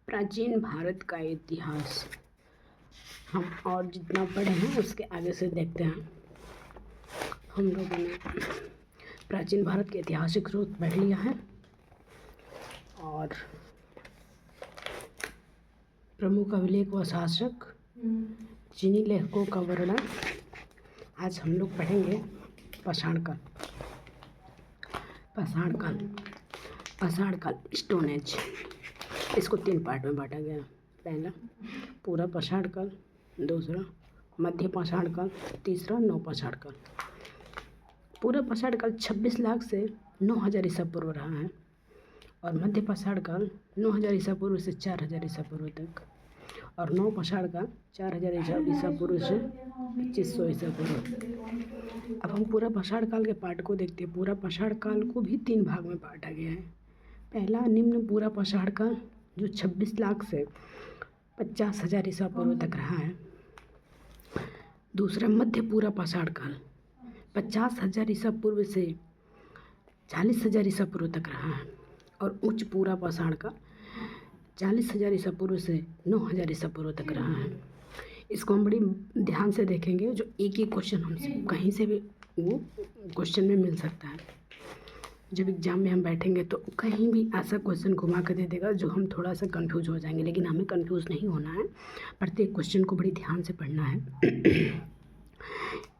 प्राचीन भारत का इतिहास हम और जितना पढ़े हैं उसके आगे से देखते हैं। हम लोगों ने प्राचीन भारत के ऐतिहासिक स्रोत पढ़ लिया है और प्रमुख अभिलेख व शासक चीनी लेखकों का वर्णन आज हम लोग पढ़ेंगे। पाषाण काल स्टोन एज। इसको 3 पार्ट में बांटा गया। पहला पूरा पाषाण काल, दूसरा मध्य पाषाण काल, तीसरा नवपाषाण काल। पूरा पाषाण काल 26 लाख से 9000 ईसा पूर्व रहा है और मध्य पाषाण काल 9000 ईसा पूर्व से 4000 ईसा पूर्व तक और नवपाषाण काल 4000 ईसा पूर्व से 2500 ईसा पूर्व। अब हम पूरा पाषाण काल के पार्ट को देखते हैं। पूरा पाषाण काल को भी 3 भाग में बांटा गया है। पहला निम्न पूरा पाषाण काल जो 26 लाख से 50,000 ईसा पूर्व तक रहा है। दूसरा मध्य पूरा पाषाण काल 50,000 ईसा पूर्व से 40,000 ईसा पूर्व तक रहा है और उच्च पूरा पाषाण काल 40,000 ईसा पूर्व से 9,000 ईसा पूर्व तक रहा है। इसको हम बड़ी ध्यान से देखेंगे। जो एक ही क्वेश्चन हमसे कहीं से भी वो क्वेश्चन में मिल सकता है। जब एग्जाम में हम बैठेंगे तो कहीं भी ऐसा क्वेश्चन घुमा कर दे देगा जो हम थोड़ा सा कंफ्यूज हो जाएंगे, लेकिन हमें कंफ्यूज नहीं होना है। प्रत्येक क्वेश्चन को बड़ी ध्यान से पढ़ना है।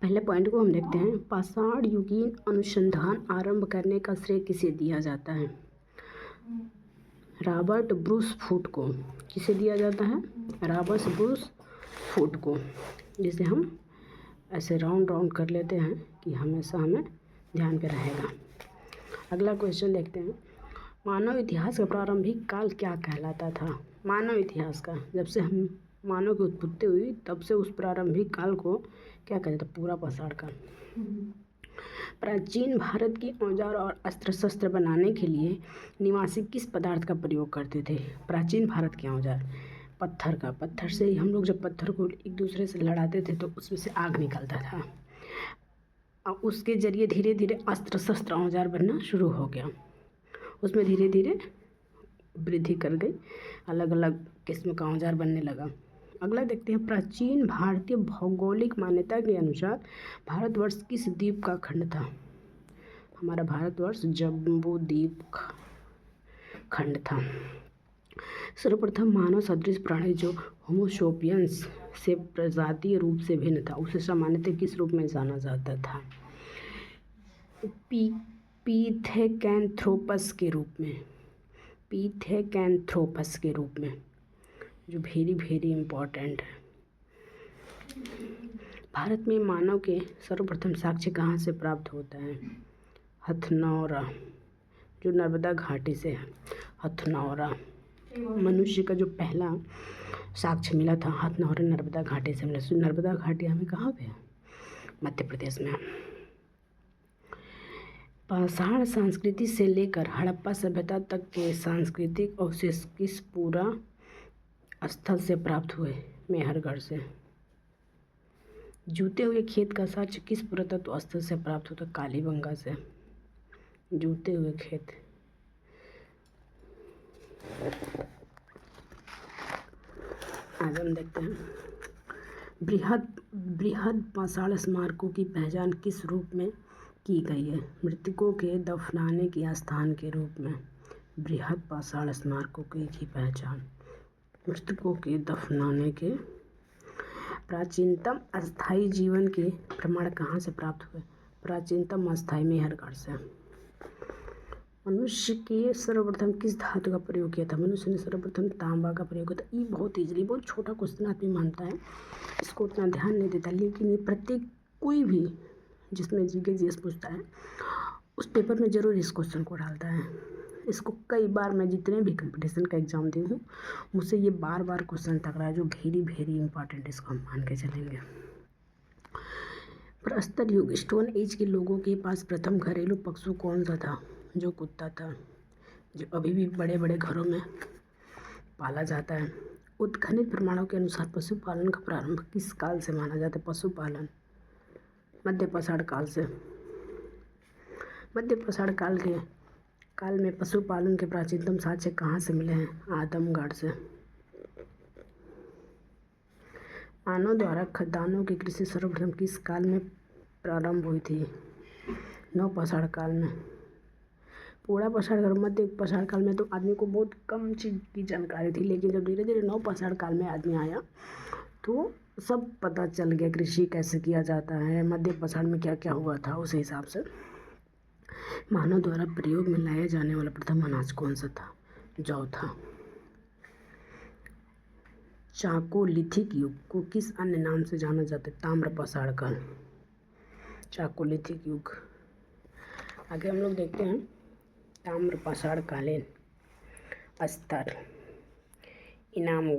पहले पॉइंट को हम देखते हैं। पाषाण युगीन अनुसंधान आरंभ करने का श्रेय किसे दिया जाता है? रॉबर्ट ब्रूस फूट को। किसे दिया जाता है? रॉबर्ट ब्रूस फूट को, जिसे हम ऐसे राउंड कर लेते हैं कि हमेशा हमें ध्यान पे रहेगा। अगला क्वेश्चन देखते हैं। मानव इतिहास का प्रारंभिक काल क्या कहलाता था? मानव इतिहास का, जब से हम मानव की उत्पत्ति हुई तब से उस प्रारंभिक काल को क्या कहते थे? पूरा पाषाण काल। प्राचीन भारत के औजार और अस्त्र शस्त्र बनाने के लिए निवासी किस पदार्थ का प्रयोग करते थे? प्राचीन भारत के औजार पत्थर का। पत्थर से ही हम लोग जब पत्थर को एक दूसरे से लड़ाते थे तो उसमें से आग निकलता था और उसके जरिए धीरे धीरे अस्त्र शस्त्र औजार बनना शुरू हो गया। उसमें धीरे धीरे वृद्धि कर गई, अलग अलग किस्म का औजार बनने लगा। अगला देखते हैं। प्राचीन भारतीय भौगोलिक मान्यता के अनुसार भारतवर्ष किस द्वीप का खंड था? हमारा भारतवर्ष जम्बू द्वीप खंड था। सर्वप्रथम मानव सदृश प्राणी जो होमो सेपियंस से प्रजातीय रूप से भिन्न था, उसे सामान्यतः किस रूप में जाना जाता था? पिथेकैंथ्रोपस के रूप में। पिथेकैंथ्रोपस के रूप में, जो वेरी इम्पोर्टेंट है। भारत में मानव के सर्वप्रथम साक्ष्य कहाँ से प्राप्त होता है? हथनौरा, जो नर्मदा घाटी से है। हथनौरा मनुष्य का जो पहला साक्ष्य मिला था हथनौरा नर्मदा घाटी से मिला। नर्मदा घाटी हमें कहाँ पे है? मध्य प्रदेश में। पाषाण संस्कृति से लेकर हड़प्पा सभ्यता तक के सांस्कृतिक अवशेष किस पूरा स्थल से प्राप्त हुए? मेहरगढ़ से। जूते हुए खेत का साक्ष्य किस पुरातत्व स्थल से प्राप्त होता? कालीबंगा से। जूते हुए खेत। आज हम देखते हैं। बृहद पाषाण स्मारकों की पहचान किस रूप में की गई है? मृतकों के दफनाने के स्थान के रूप में। बृहद पाषाण स्मारकों की पहचान मृतकों के दफनाने के। प्राचीनतम अस्थायी जीवन के प्रमाण कहाँ से प्राप्त हुए? प्राचीनतम अस्थायी मेहरगढ़ से। मनुष्य के सर्वप्रथम किस धातु का प्रयोग किया था? मनुष्य ने सर्वप्रथम तांबा का प्रयोग किया था। ये बहुत ईजिली, बहुत छोटा क्वेश्चन आदमी मानता है, इसको उतना ध्यान नहीं देता, लेकिन ये प्रत्येक कोई भी जिसमें जीके पूछता है उस पेपर में ज़रूर इस क्वेश्चन को डालता है। इसको कई बार मैं जितने भी कंपटीशन का एग्ज़ाम दी हूँ मुझसे ये बार क्वेश्चन टकरा है, जो वेरी इंपॉर्टेंट, इसको हम मान के चलेंगे। प्रस्तर युग स्टोन एज के लोगों के पास प्रथम घरेलू पशु कौन सा था? जो कुत्ता था, जो अभी भी बड़े घरों में पाला जाता है। उत्खनित प्रमाणों के अनुसार पशुपालन का प्रारंभ किस काल से माना जाता है? पशुपालन मध्य पाषाण काल से। मध्य पाषाण काल में पशुपालन के प्राचीनतम साक्ष्य कहाँ से मिले हैं? आदमगढ़ से। मानव द्वारा खदानों की कृषि सर्वप्रथम किस काल में प्रारंभ हुई थी? नवपाषाण काल में। पूरा पाषाण काल, मध्य पाषाण काल में तो आदमी को बहुत कम चीज़ की जानकारी थी, लेकिन जब धीरे धीरे नवपाषाण काल में आदमी आया तो सब पता चल गया कृषि कैसे किया जाता है, मध्य पाषाण में क्या क्या हुआ था। उस हिसाब से मानव द्वारा प्रयोग में लाया जाने वाला प्रथम अनाज कौन सा था? जौ था। चाकोलिथिक युग को किस अन्य नाम से जाना जाता है? ताम्रपाषाण काल। चाकोलिथिक युग। आगे हम लोग देखते हैं ताम्रपाषाण कालीन स्तर। इनाम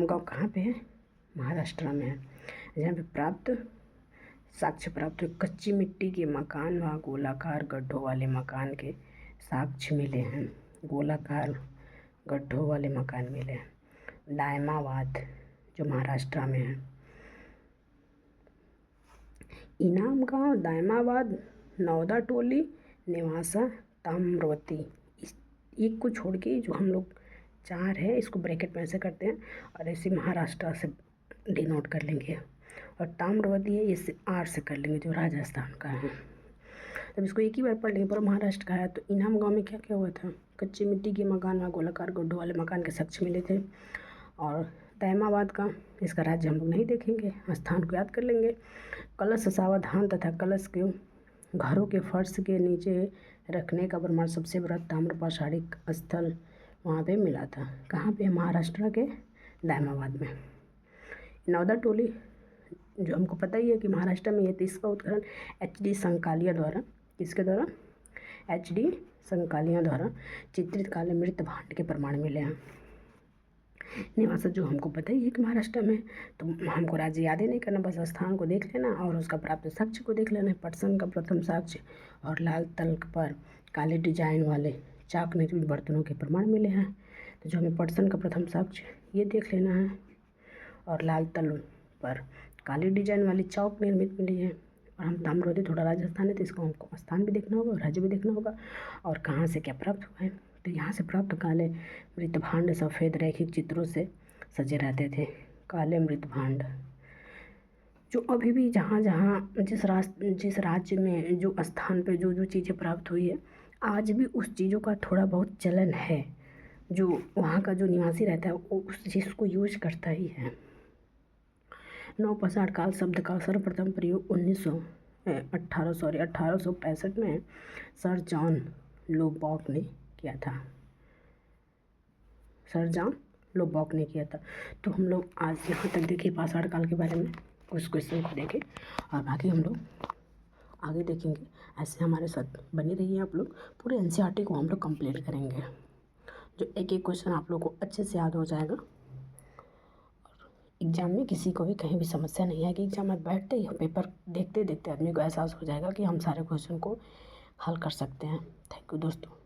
गांव कहाँ पे है? महाराष्ट्र में है। जहाँ पे साक्ष्य प्राप्त हुए कच्ची मिट्टी के मकान व गोलाकार गड्ढों वाले मकान के साक्ष्य मिले हैं। गोलाकार गड्ढों वाले मकान मिले हैं। दायमाबाद जो महाराष्ट्र में है। इनाम गांव, दायमाबाद, नौदा टोली, नेवासा, ताम्रवती, इस एक को छोड़ के जो हम लोग 4 है इसको ब्रैकेट में ऐसे करते हैं और ऐसे महाराष्ट्र से डिनोट कर लेंगे। और ताम्रवती है इसे R से कर लेंगे जो राजस्थान का है। तब इसको एक ही बार पढ़ लेंगे, पर महाराष्ट्र का है। तो इनाम गांव में क्या क्या हुआ था? कच्ची मिट्टी के मकान व गोलाकार गड्ढों वाले मकान के साक्ष्य मिले थे। और दायमाबाद का, इसका राज्य हम लोग नहीं देखेंगे, स्थान को याद कर लेंगे। कलश सावधान तथा कलश के घरों के फर्श के नीचे रखने का प्रमाण सबसे बड़ा ताम्रपाषाणिक स्थल वहाँ पे मिला था। कहाँ पे? महाराष्ट्र के दायमाबाद में। नौदा टोली जो हमको पता ही है कि महाराष्ट्र में है, तो इसका उत्खनन HD संकालिया द्वारा, किसके द्वारा? HD संकालिया द्वारा चित्रित काले मृत भांड के प्रमाण मिले हैं। निवासा जो हमको पता ही है कि महाराष्ट्र में, तो हमको राज्य याद ही नहीं करना, बस स्थान को देख लेना और उसका प्राप्त साक्ष्य को देख लेना। पटसन का प्रथम साक्ष्य और लाल तल्क पर काले डिजाइन वाले चाक निर्मित बर्तनों के प्रमाण मिले हैं। तो जो हमें पटसन का प्रथम साक्ष्य ये देख लेना है और लाल तल पर काले डिजाइन वाली चौक निर्मित मिली है। और हम ताम्रवती थोड़ा राजस्थान है तो इसको हमको स्थान भी देखना होगा, राज्य भी देखना होगा और कहाँ से क्या प्राप्त हुआ है। तो यहाँ से प्राप्त काले मृत भांड सफ़ेद रैखिक चित्रों से सजे रहते थे। काले मृत भांड जो अभी भी जहाँ जिस राज्य में जो स्थान पे जो चीज़ें प्राप्त हुई है, आज भी उस चीज़ों का थोड़ा बहुत चलन है। जो वहाँ का जो निवासी रहता है वो उस चीज़ को यूज करता ही है। नवपाषाण काल शब्द का सर्वप्रथम प्रयोग 1865 में सर जॉन लोबॉक ने किया था। सर जॉन लोबॉक ने किया था। तो हम लोग आज यहाँ तक देखे पाषाण काल के बारे में, कुछ क्वेश्चन को देखें और बाकी हम लोग आगे देखेंगे। ऐसे हमारे साथ बने रहिए आप लोग। पूरे NCERT को हम लोग कंप्लीट करेंगे, जो एक एक क्वेश्चन आप लोग को अच्छे से याद हो जाएगा। एग्ज़ाम में किसी को भी कहीं भी समस्या नहीं आएगी। एग्ज़ाम में बैठते ही पेपर देखते देखते आदमी को एहसास हो जाएगा कि हम सारे क्वेश्चन को हल कर सकते हैं। थैंक यू दोस्तों।